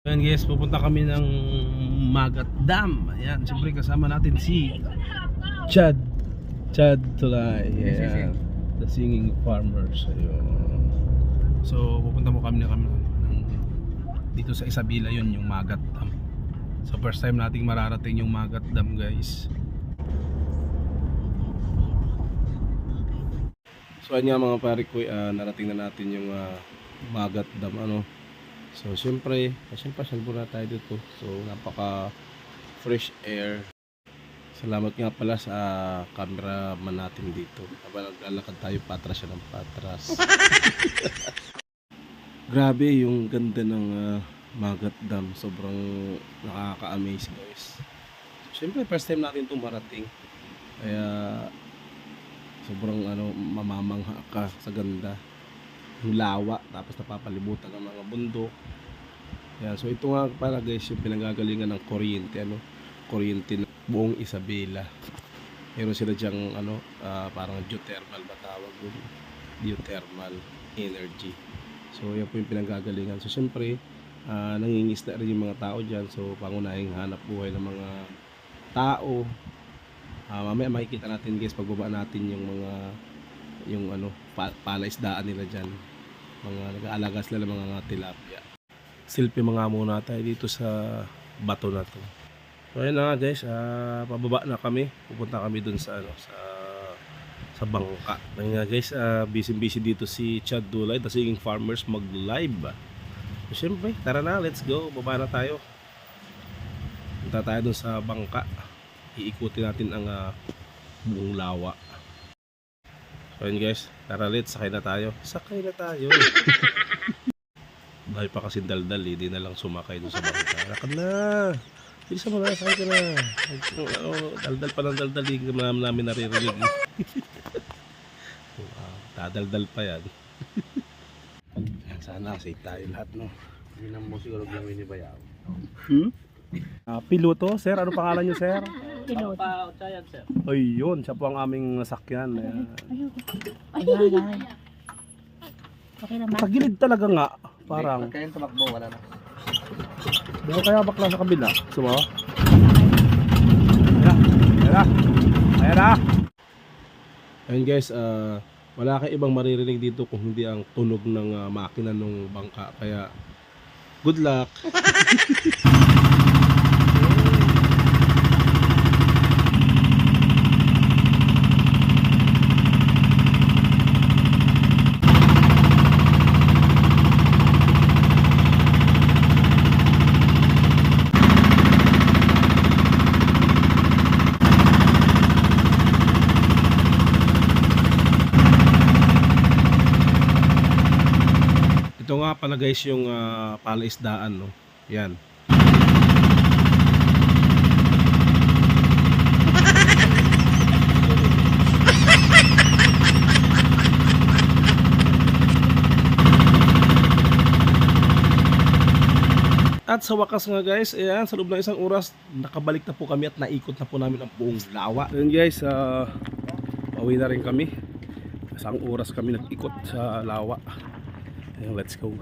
Ayan guys, pupunta kami ng Magat Dam. Ayan, siyempre kasama natin si Chad Tulay. Ayan, the singing farmers. Ayun. So pupunta mo kami ng dito sa Isabela, yun yung Magat Dam. So first time nating mararating yung Magat Dam guys. So ayan nga mga pare ko, narating na natin yung Magat Dam ano. So syempre, pasyal muna tayo dito. So napaka fresh air. Salamat nga pala sa cameraman natin dito. Habang naglalakad tayo, patras siya ng patras. Grabe yung ganda ng Magat Dam. Sobrang nakaka-amaze guys. So, syempre first time natin itong marating. Kaya sobrang mamamangha ka sa ganda. Yung lawa, tapos napapalibutan ng mga bundok. Yan, so ito nga para guys yung pinanggagalingan ng kuryente, kuryente ng buong Isabela. Meron sila diyang parang geothermal ba tawag doon, geothermal energy. So yan po yung pinanggagalingan. So syempre nangingisda rin yung mga tao dyan. So pangunahing hanap buhay ng mga tao. Mamaya makikita natin guys pagbaba natin yung palaisdaan nila dyan. Mga nag-aalaga sila ng mga tilapia. Selfie mga muna tayo dito sa bato na to. So ayun na nga guys, pababa na kami. Pupunta kami dun sa sa bangka. Ayun nga guys, busy dito si Chad Tulay, the singing farmers, mag-live. So syempre, tara na, let's go. Baba na tayo. Punta tayo dun sa bangka. Iikutin natin ang buong lawa. So yun guys, tara let's, sakay na tayo. Dahil pa kasi daldal di na lang sumakay doon sa bangka. Lakad na! Bilis mo na, sakay ka na. Daldal pa ng daldal, hindi namin naririnig. Dadaldal pa yan. Sana safe tayo lahat, no? Hindi na mo siguro gawin ni Bayaw. Piloto, sir, ano pangalan nyo, sir? Piloto. Sir. Ay, yun, siya po ang aming nasakyan. Ayan. Okay naman. Tagilid talaga nga, parang. Kayang tumakbo, wala na. Baka kaya bakla sa kabila. Sumawa? Ayan na. Ayun guys, wala kang ibang maririnig dito kung hindi ang tunog ng makina ng bangka. Kaya, good luck! Ito nga pala guys yung palaisdaan, no? Yan. At sa wakas nga guys, ayan, sa loob ng isang oras nakabalik na po kami at naikot na po namin ang buong lawa. Ayan guys, pauwi na rin kami. Isang oras kami nag-ikot sa lawa. Let's go.